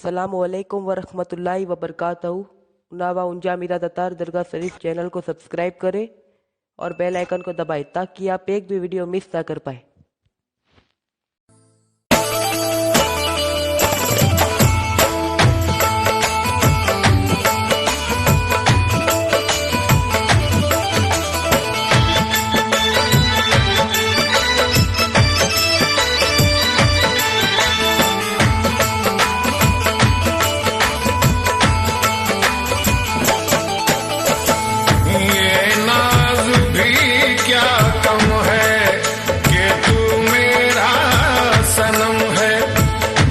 अस्सलामुअलैकुम वरहमतुल्लाहि वबरकातहू। उनावा उंजा मीरा दतार दरगाह शरीफ चैनल को सब्सक्राइब करें और बेल आइकन को दबाएं ताकि आप एक भी वीडियो मिस ना कर पाए।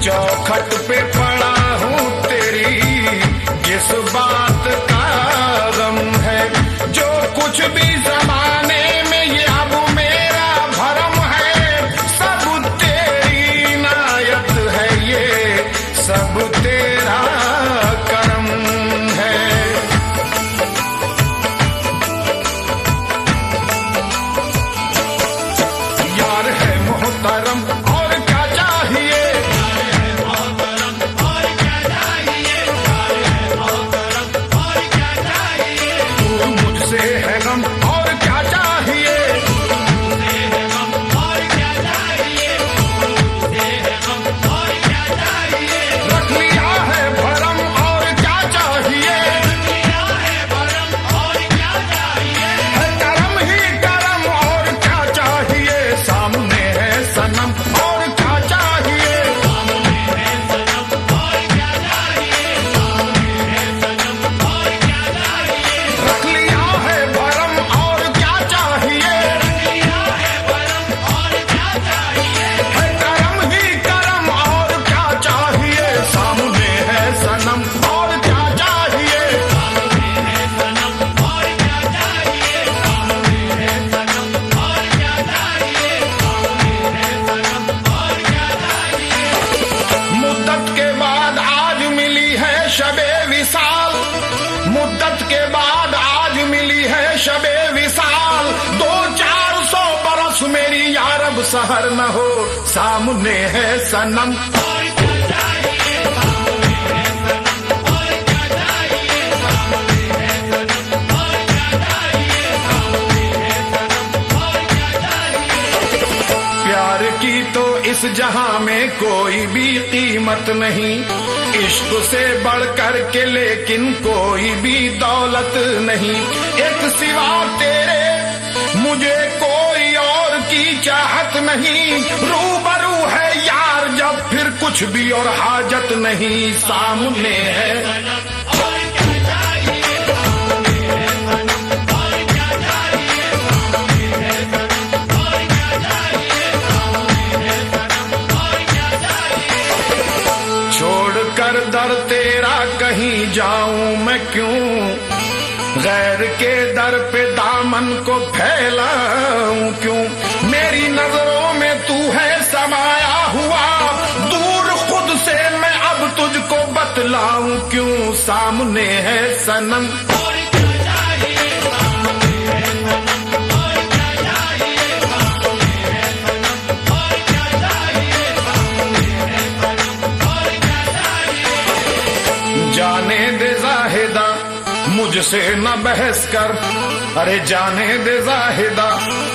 चौखट पे पड़ा हूँ तेरी किस बात का गम है। जो कुछ भी जमाने में ये अब मेरा भरम है, सब तेरी इनायत है, ये सब तेरा करम है। यार है मोहतरम और क्या चाहिए, है गम और क्या चाहिए, रख लिया है भरम और क्या चाहिए, है करम ही करम और क्या चाहिए, सामने है सनम और क्या चाहिए, रख लिया है भरम और क्या चाहिए, है करम ही करम और क्या चाहिए, सामने है सनम और क्या चाहिए, मुद्दत के बाद आज मिली है शबे विसाल, मुद्दत के बाद आज मिली है शबे विसाल, 200-400 बरस मेरी यारब सहर न हो, सामने है सनम। प्यार की तो इस जहां में कोई भी कीमत नहीं, इश्क से बढ़कर के लेकिन कोई भी दौलत नहीं, एक सिवा तेरे मुझे कोई और की चाहत नहीं, रूबरू है यार जब फिर कुछ भी और हाजत नहीं, सामने है छोड़कर दर तेरा कहीं जाऊं मैं क्यों, गैर के दर पे दामन को फैलाऊं क्यों, मेरी नजरों में तू है समाया हुआ, दूर खुद से मैं अब तुझको बतलाऊं क्यों, सामने है सनम। जाने दे जाहिदा मुझसे न बहस कर, अरे जाने दे जाहिदा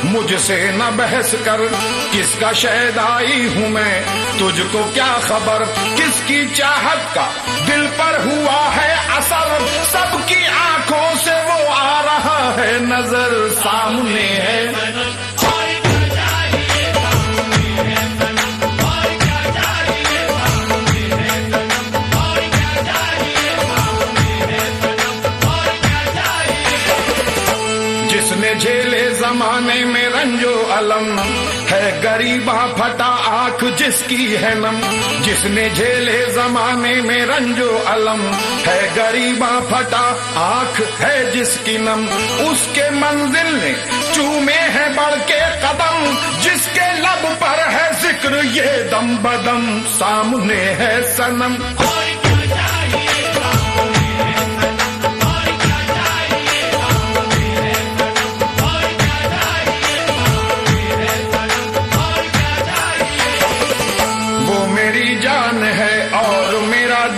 मुझसे न बहस कर, किसका शहदाई हूँ मैं तुझको क्या खबर, किसकी चाहत का दिल पर हुआ है असर, सबकी आंखों से वो आ रहा है नजर, सामने है जिसने झेले जमाने में रंजो अलम, है गरीबा फटा आंख जिसकी है नम, जिसने झेले जमाने में रंजो अलम, है गरीबा फटा आंख है जिसकी नम, उसके मंजिल ने चूमे है बढ़ के कदम, जिसके लब पर है जिक्र ये दम बदम, सामने है सनम।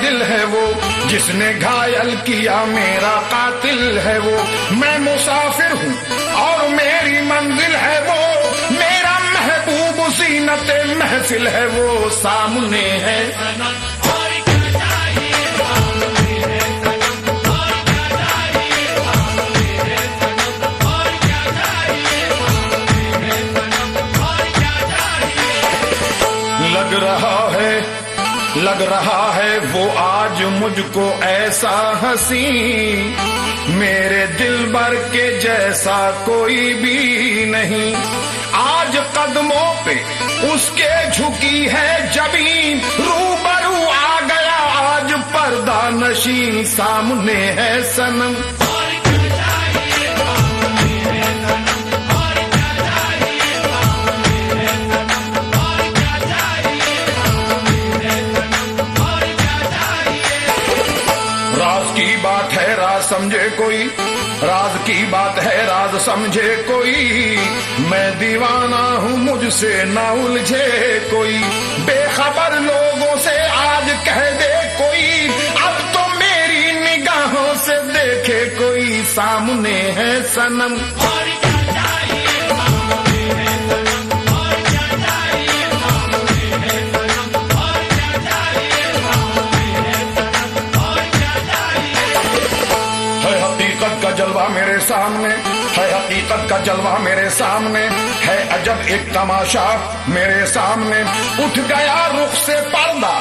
दिल है वो, जिसने घायल किया मेरा कातिल है वो। मैं मुसाफिर हूँ और मेरी मंजिल है वो, मेरा महबूब ज़ीनत महफिल है वो, सामने है। लग रहा है वो आज मुझको ऐसा हंसी, मेरे दिलबर के जैसा कोई भी नहीं। आज कदमों पे उसके झुकी है जबीन, रूबरू आ गया आज पर्दा नशीं, सामने है सनम। समझे कोई राज की बात है, राज समझे कोई, मैं दीवाना हूँ मुझसे न उलझे कोई। बेखबर लोगों से आज कह दे कोई, अब तो मेरी निगाहों से देखे कोई, सामने है सनम। जलवा मेरे सामने है, हकीकत का जलवा मेरे सामने है, अजब एक तमाशा मेरे सामने। उठ गया रुख से पर्दा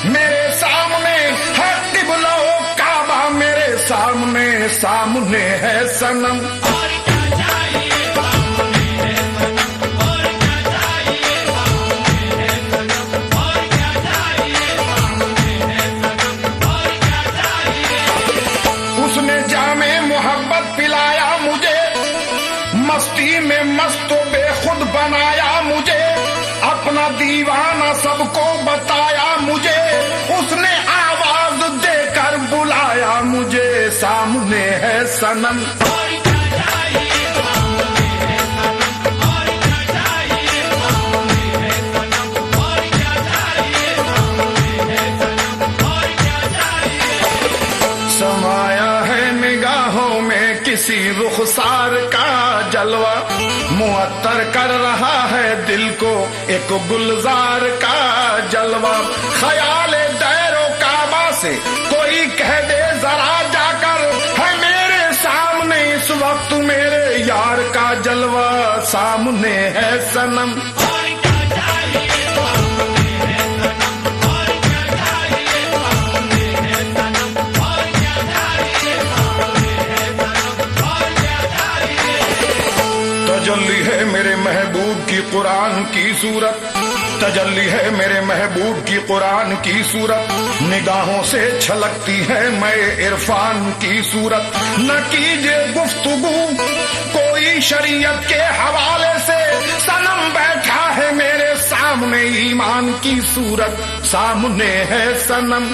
मेरे सामने है, किबला काबा मेरे सामने, सामने है सनम। मस्ती में मस्त बेखुद बनाया मुझे, अपना दीवाना सबको बताया मुझे, उसने आवाज देकर बुलाया मुझे, सामने है सनम। समाया है निगाहों में किसी रुखसार का जलवा, मुअत्तर कर रहा है दिल को एक गुलजार का जलवा। ख्याले दैरो काबा से कोई कह दे जरा जाकर, है मेरे सामने इस वक्त मेरे यार का जलवा, सामने है सनम। तजल्ली है मेरे महबूब की कुरान की सूरत, तजल्ली है मेरे महबूब की कुरान की सूरत, निगाहों से छलकती है मैं इरफान की सूरत। न कीजिए गुफ्तगू कोई शरीयत के हवाले से, सनम बैठा है मेरे सामने ईमान की सूरत, सामने है सनम।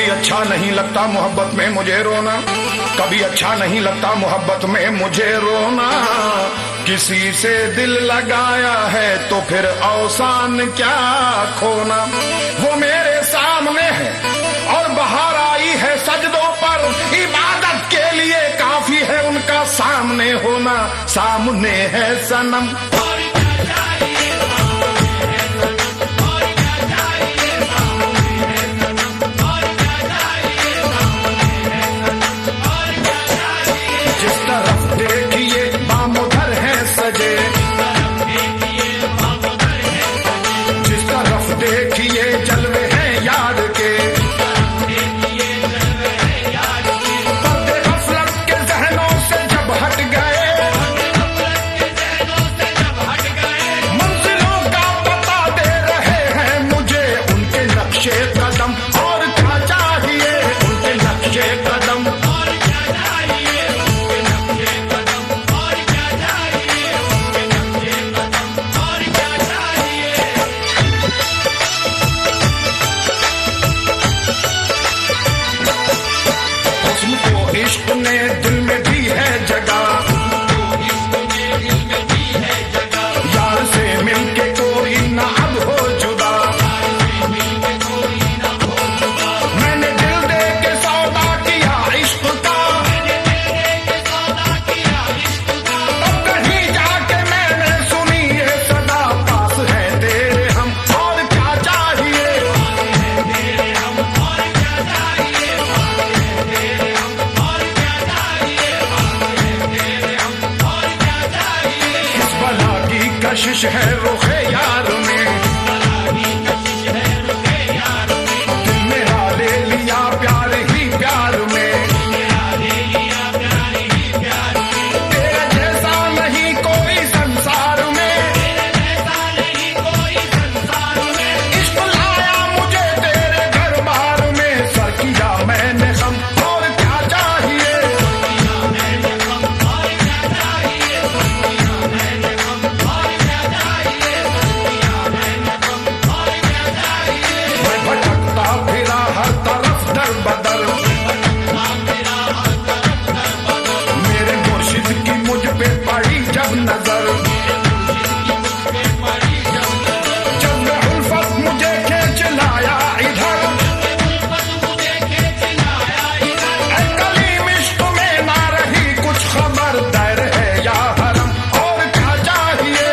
अच्छा नहीं लगता मोहब्बत में मुझे रोना, कभी अच्छा नहीं लगता मोहब्बत में मुझे रोना। किसी से दिल लगाया है तो फिर अवसान क्या खोना। वो मेरे सामने है और बहार आई है सजदों पर, इबादत के लिए काफी है उनका सामने होना, सामने है सनम। कशिश है रुखे यार में, दिल मेरा ले लिया प्यार ही प्यार में, तेरे जैसा नहीं कोई संसार में, इश्क लाया मुझे तेरे घर बार में, सर किया मैंने गम और क्या चाहिए, मैं भटकता फिरा हर तरफ दर बदर, मेरे मुर्शिद की मुझ पे पड़ी जब नजर, जब उल्फत मुझे खींच लाया इधर, ऐ कलीम इश्क में ना रही कुछ खबर, दैर है या हरम और क्या चाहिए,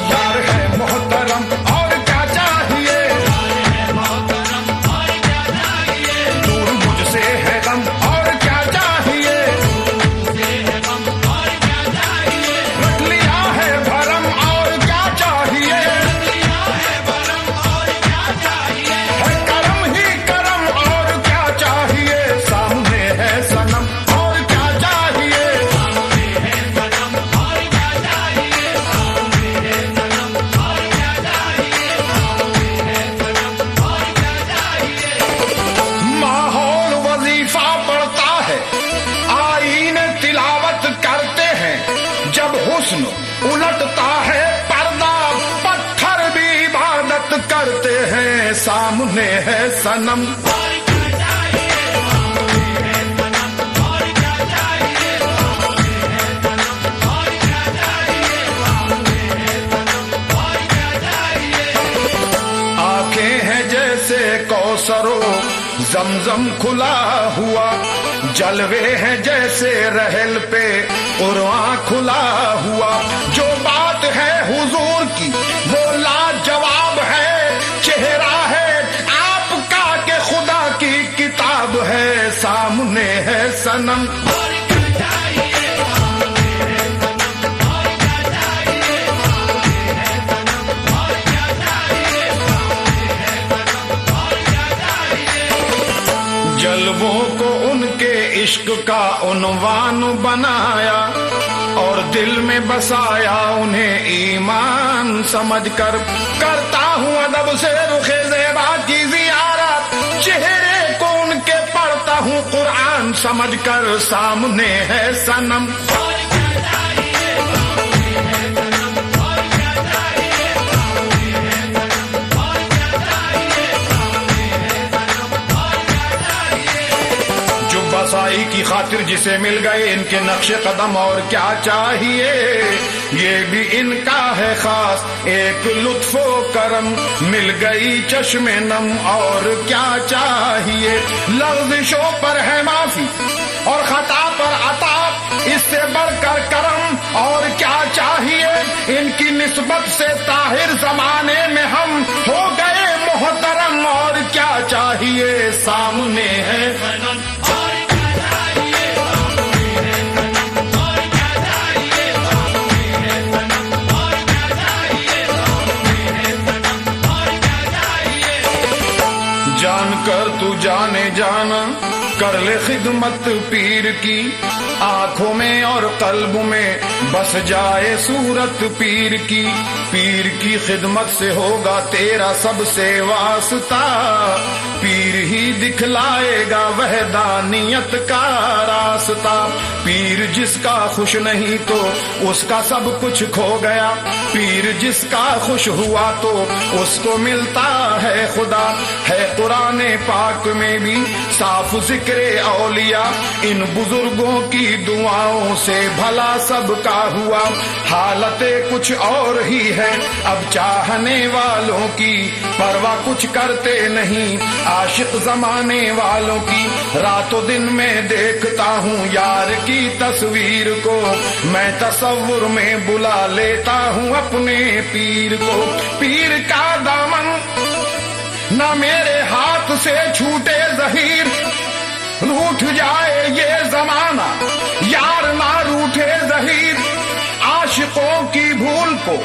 यार है मोहतरम और क्या चाहिए, दूर मुझसे है गम और क्या चाहिए, रख लिया है भरम और क्या चाहिए, है करम ही करम और क्या चाहिए, सामने है सनम और क्या चाहिए, माहौल वजीफा पड़ता है, आईन तिलावत करते हैं, जब हुस्न उलटता है पर्दा, पत्थर भी इबादत करते हैं, सामने है सनम, आंखें हैं जैसे कौसरो जमजम खुला हुआ, जलवे हैं जैसे रहल पे कुरान खुला हुआ, जो बात है हुजूर की वो लाजवाब है, चेहरा है आपका के खुदा की किताब है, सामने है सनम, जलवों को उनके इश्क का उन्वान बनाया और दिल में बसाया उन्हें ईमान समझकर, करता हूँ अदब से रुखे ज़ेबा की ज़ियारत, चेहरे को उनके पढ़ता हूँ कुरान समझकर, सामने है सनम, जो बसाई की खातिर जिसे मिल गए इनके नक्शे कदम और क्या चाहिए, ये भी इनका है खास एक लुत्फो करम, मिल गई चश्मे नम और क्या चाहिए, लफ्ज़िशों पर है माफी और खता पर अता, इससे बढ़कर करम और क्या चाहिए, इनकी निस्बत से ताहिर जमाने में हम हो गए मोहतरम और क्या चाहिए, सामने है जानकर तू जाने जाना, कर ले खिदमत पीर की, आंखों में और कल्ब में बस जाए सूरत पीर की, पीर की खिदमत से होगा तेरा सबसे वास्ता, पीर ही दिखलाएगा वहदानियत का रास्ता, पीर जिसका खुश नहीं तो उसका सब कुछ खो गया, पीर जिसका खुश हुआ तो उसको मिलता है खुदा, है कुराने पाक में भी साफ जिक्रे औलिया, इन बुजुर्गों की दुआओं से भला सबका हुआ, हालतें कुछ और ही है अब चाहने वालों की, परवाह कुछ करते नहीं आशिक जमाने वालों की रातों दिन में देखता हूँ यार की तस्वीर को, मैं तसव्वुर में बुला लेता हूँ अपने पीर को। पीर का दामन ना मेरे हाथ से छूटे ज़हीर, रूठ जाए ये जमाना यार ना रूठे ज़हीर। आशिकों की भूल को